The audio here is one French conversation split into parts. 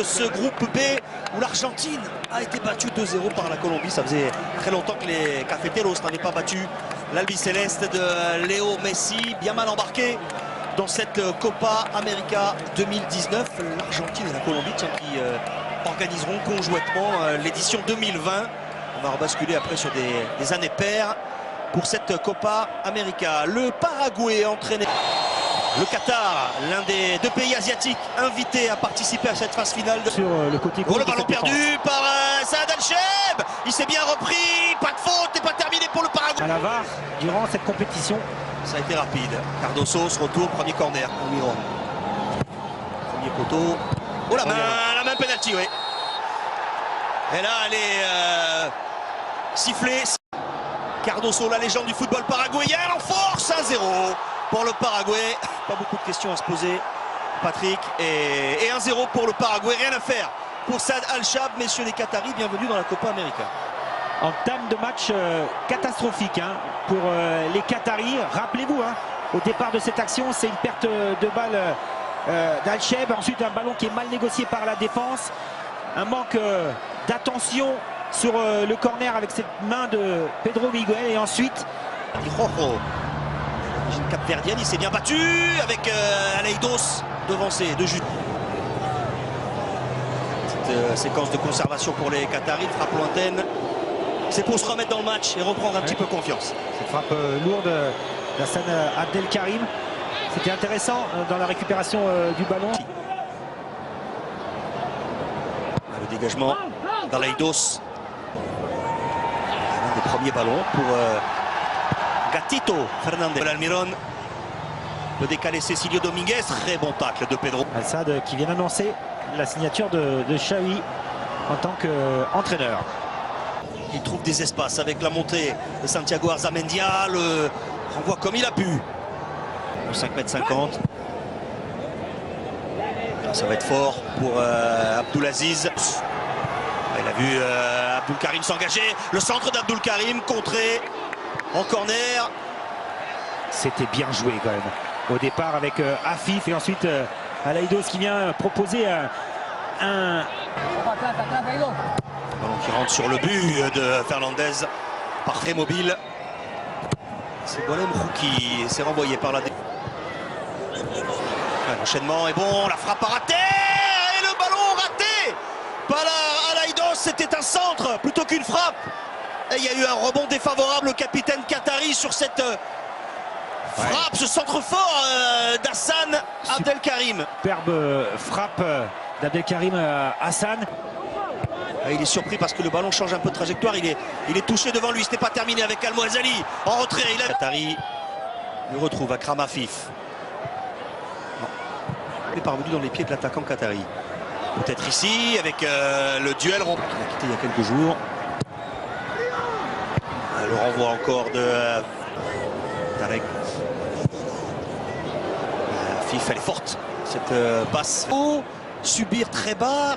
de ce groupe B où l'Argentine a été battue 2-0 par la Colombie. Ça faisait très longtemps que les Cafeteros n'avaient pas battu l'Albiceleste de Léo Messi, bien mal embarqué dans cette Copa América 2019. L'Argentine et la Colombie qui organiseront conjointement l'édition 2020. On va rebasculer après sur des années paires pour cette Copa América. Le Paraguay entraîné. Le Qatar, l'un des deux pays asiatiques invités à participer à cette phase finale. Sur le côté le ballon perdu par Saad Al-Cheb. Il s'est bien repris, pas de faute et pas terminé pour le Paraguay. À la VAR durant cette compétition. Ça a été rapide. Cardoso se retourne, premier corner. Almiron. Premier poteau. Oh la main penalty, oui. Et là, elle est sifflée. Cardoso, la légende du football paraguayen, en force 1-0 pour le Paraguay. Pas beaucoup de questions à se poser, Patrick. Et 1-0 pour le Paraguay, rien à faire pour Saad Al-Chab. Messieurs les Qataris, bienvenue dans la Copa América. Entame de match catastrophique pour les Qataris. Rappelez-vous, au départ de cette action, c'est une perte de balle d'Al-Cheb. Ensuite, un ballon qui est mal négocié par la défense. Un manque d'attention sur le corner avec cette main de Pedro Miguel. Et ensuite, l'origine capverdienne, il s'est bien battu avec Aleidos devancé de juste. Cette séquence de conservation pour les Qataris, frappe lointaine. C'est pour se remettre dans le match et reprendre un petit peu confiance. Cette frappe lourde d'Hassan Abdelkarim. C'était intéressant dans la récupération du ballon. Le dégagement d'Aleidos. Un des premiers ballons pour Gatito Fernandez. Almiron peut décaler Cecilio Dominguez. Très bon tacle de Pedro. Al-Sadd qui vient d'annoncer la signature de Xavi en tant qu'entraîneur. Il trouve des espaces avec la montée de Santiago Arzamendia. Le renvoie comme il a pu. 5,50 m. Ça va être fort pour Abdulaziz. Il a vu Abdul Karim s'engager. Le centre d'Abdul Karim contré en corner. C'était bien joué quand même. Au départ avec Afif et ensuite Aleidos qui vient proposer un ballon qui rentre sur le but de Fernandez. Parfait mobile. C'est Golem qui s'est renvoyé par la... L'enchaînement est bon, la frappe a raté et le ballon raté par Aleidos. C'était un centre plutôt qu'une frappe. Et il y a eu un rebond défavorable au capitaine qatari sur cette frappe, ce centre fort d'Hassan Abdelkarim. Superbe frappe d'Abdelkarim Hassan. Il est surpris parce que le ballon change un peu de trajectoire. Il est touché devant lui. Ce n'est pas terminé avec Al-Mouazali. En retrait, Qatari le retrouve. Akram Afif. Il est parvenu dans les pieds de l'attaquant qatari. Peut-être ici avec le duel qu'il a quitté il y a quelques jours. Le renvoi encore de Tarek. Afif, elle est forte cette passe. Oh, subir très bas.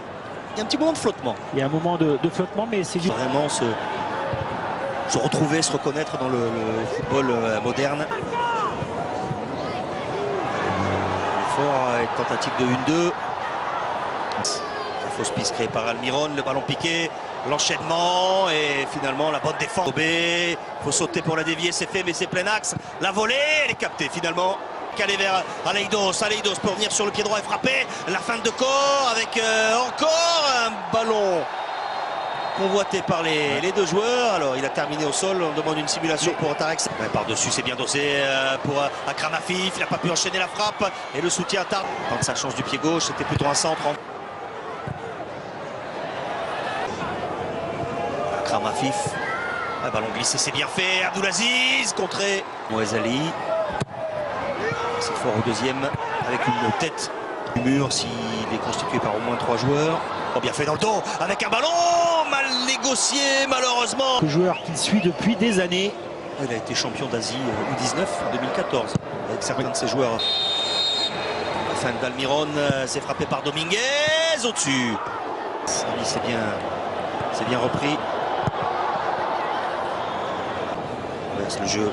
Il y a un petit moment de flottement. Il y a un moment de flottement, mais c'est juste... Vraiment se retrouver, se reconnaître dans le football moderne. Fort, tentative de 1-2. Fausse piste créée par Almiron, le ballon piqué, l'enchaînement et finalement la bonne défense. Il faut sauter pour la dévier, c'est fait, mais c'est plein axe. La volée, elle est captée finalement. Calé vers Aleidos. Aleidos peut revenir sur le pied droit et frapper. La feinte de corps avec encore un ballon convoité par les deux joueurs. Alors il a terminé au sol, on demande une simulation pour Tarek. Par-dessus, c'est bien dosé pour Akram Afif. Il n'a pas pu enchaîner la frappe et le soutien tarde. Tant que sa chance du pied gauche, c'était plutôt un centre. Akram Afif. Un ballon glissé, c'est bien fait. Abdulaziz contré. Mouazali. C'est fort au deuxième avec une tête du mur s'il est constitué par au moins 3 joueurs. Oh, bien fait dans le dos avec un ballon mal négocié malheureusement. Le joueur qu'il suit depuis des années. Il a été champion d'Asie U19 en 2014 avec certains de ses joueurs. La fin d'Almiron, c'est frappé par Dominguez au-dessus. C'est bien repris. C'est le jeu.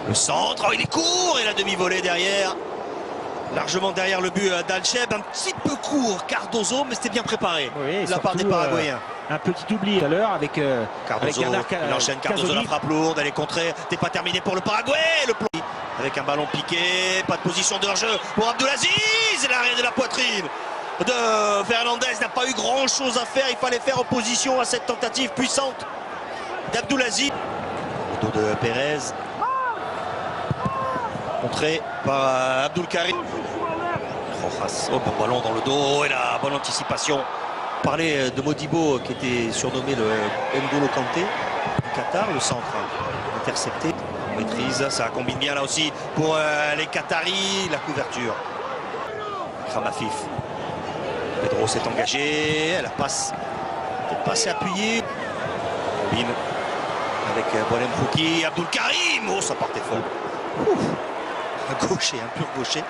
Le centre, oh, il est court et la demi-volée derrière. Largement derrière le but d'Alcheb, un petit peu court Cardozo, mais c'était bien préparé oui, de la part des Paraguayens. Un petit oubli tout à l'heure avec Cardozo, il enchaîne Cardozo, la frappe lourde, elle est contrée, t'es pas terminé pour le Paraguay, le plomb. Avec un ballon piqué, pas de position de hors-jeu pour Abdulaziz, et l'arrêt de la poitrine de Fernandez n'a pas eu grand chose à faire, il fallait faire opposition à cette tentative puissante d'Abdulaziz. Le dos de Pérez, contré par Abdul Karim. Rojas, bon ballon dans le dos et la bonne anticipation. On parlait de Modibo qui était surnommé le N'Golo Kanté du Qatar, le centre intercepté. On maîtrise, ça combine bien là aussi pour les Qataris, la couverture. Kramafif. Pedro s'est engagé, la passe peut-être pas assez appuyée. Robin avec Boalem Fouki, Abdul Karim, oh ça partait fort. Ouf. Un gaucher, un pur gaucher.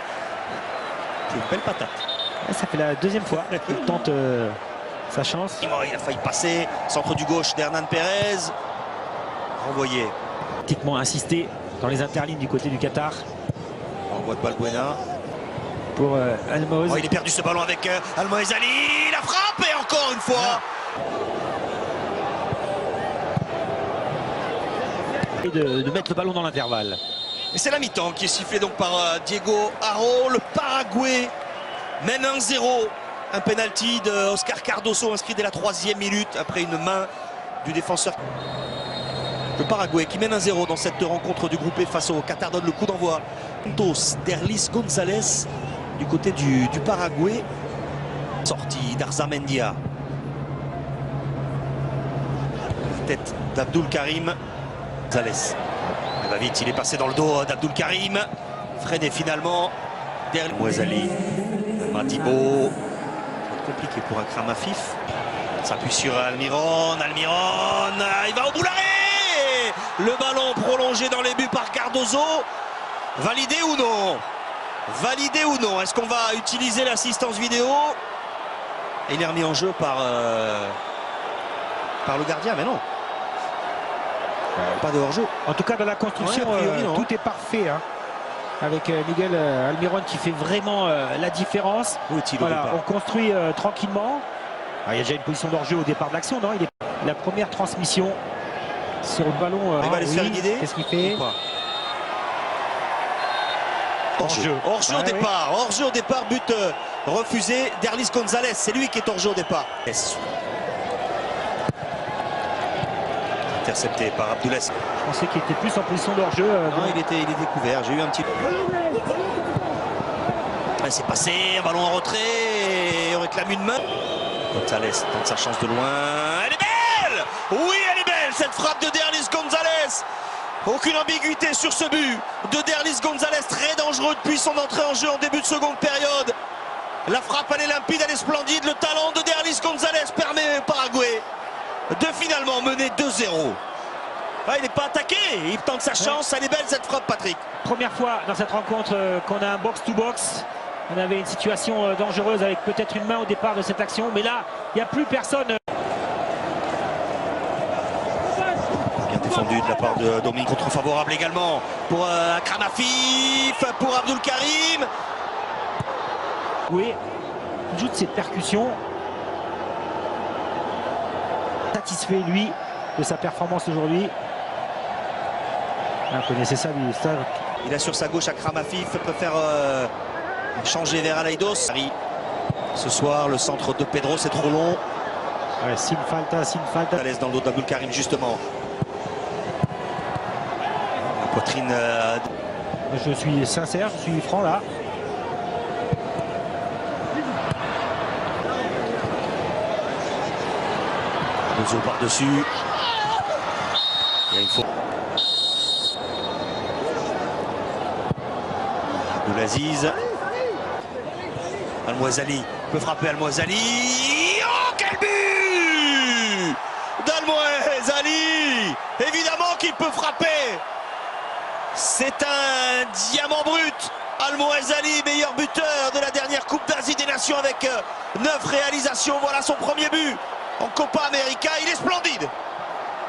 C'est une belle patate. Ça fait la deuxième fois qu'il tente sa chance. Il a failli passer, centre du gauche d'Hernan Pérez. Renvoyé. Pratiquement insisté dans les interlignes du côté du Qatar. Envoi de Balbuena. Pour Almoez. Oh, il est perdu ce ballon avec Almoez Ali. La frappe et encore une fois. Et de mettre le ballon dans l'intervalle. Et c'est la mi-temps qui est sifflée donc par Diego Haro. Le Paraguay mène 1-0. Un penalty de Oscar Cardoso inscrit dès la 3e minute après une main du défenseur. Le Paraguay qui mène 1-0 dans cette rencontre du groupe E face au Qatar donne le coup d'envoi. Derlis González du côté du Paraguay. Sortie d'Arzamendia. Tête d'Abdul Karim. González. Il va vite, il est passé dans le dos d'Abdul Karim. Freiné finalement. Derlis Mouazali. Madibo. Compliqué pour un Kramafif. S'appuie sur Almiron. Almiron. Il va au bout l'arrêt. Le ballon prolongé dans les buts par Cardozo. Validé ou non? Validé ou non? Est-ce qu'on va utiliser l'assistance vidéo? Et il est remis en jeu par le gardien, mais non. Pas de hors-jeu. En tout cas, dans la construction, ouais, priori, tout est parfait. Hein. Avec Miguel Almiron qui fait vraiment la différence. Voilà, on construit tranquillement. Alors, il y a déjà une position d'hors-jeu au départ de l'action, non? La première transmission sur le ballon. Il va aller se faire guider. Qu'est-ce qu'il fait? Hors-jeu. Hors-jeu au départ. Hors-jeu au départ, but refusé. Derlis González, c'est lui qui est hors-jeu au départ. Intercepté par Abdoulaziz. Je pensais qu'il était plus en position d'hors-jeu. Non, il est découvert. J'ai eu un petit peu. C'est passé, un ballon en retrait. Et on réclame une main. González tente sa chance de loin. Elle est belle! Oui, elle est belle, cette frappe de Derlis González. Aucune ambiguïté sur ce but de Derlis González, très dangereux depuis son entrée en jeu en début de seconde période. La frappe, elle est limpide, elle est splendide. Le talent de Derlis González permet au Paraguay de finalement mener 2-0. Ah, il n'est pas attaqué, il tente sa chance. Elle est belle cette frappe, Patrick. Première fois dans cette rencontre qu'on a un box-to-box. On avait une situation dangereuse avec peut-être une main au départ de cette action, mais là, il n'y a plus personne. Bien défendu de la part de Dominique, contre-favorable également pour Kramafif, pour Abdul Karim. Oui, il joue de cette percussion. Satisfait, lui, de sa performance aujourd'hui. Vous connaissez ça, lui. Il a sur sa gauche à Kramafif, préfère changer vers Aleidos. Ce soir, le centre de Pedro, c'est trop long. Ouais, sin falta. À l'aise dans le dos d'Abdul Karim, justement. La poitrine. Je suis sincère, je suis franc là. Cardozo par-dessus. Il y a une faute. Abdulaziz. Almoez Ali peut frapper Almoez Ali. Oh, quel but d'Almoez Ali! Évidemment qu'il peut frapper. C'est un diamant brut. Almoez Ali, meilleur buteur de la dernière Coupe d'Asie des Nations avec 9 réalisations. Voilà son premier but en Copa América. Il est splendide.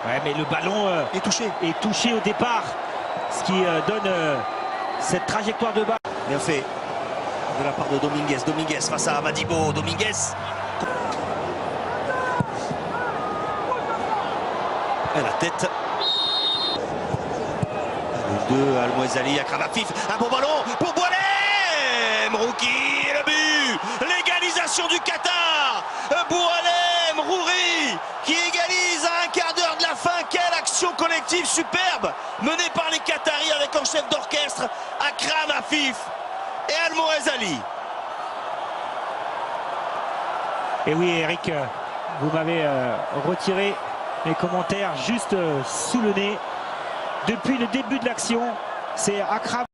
Ouais, mais le ballon est touché au départ. Ce qui donne cette trajectoire de balle. Bien fait. de la part de Dominguez. Dominguez face à Madibo. Dominguez. Et la tête. Le 2, Al-Mouezali, Akram Afif. Un bon ballon pour Boualem. Rouki, le but. L'égalisation du Qatar. Boualem, Rouri qui égalise à un quart d'heure de la fin. Quelle action collective superbe menée par les Qataris avec en chef d'orchestre Akram Afif et Al-Mouezali. Et oui, Eric, vous m'avez retiré mes commentaires juste sous le nez. Depuis le début de l'action, c'est Akram.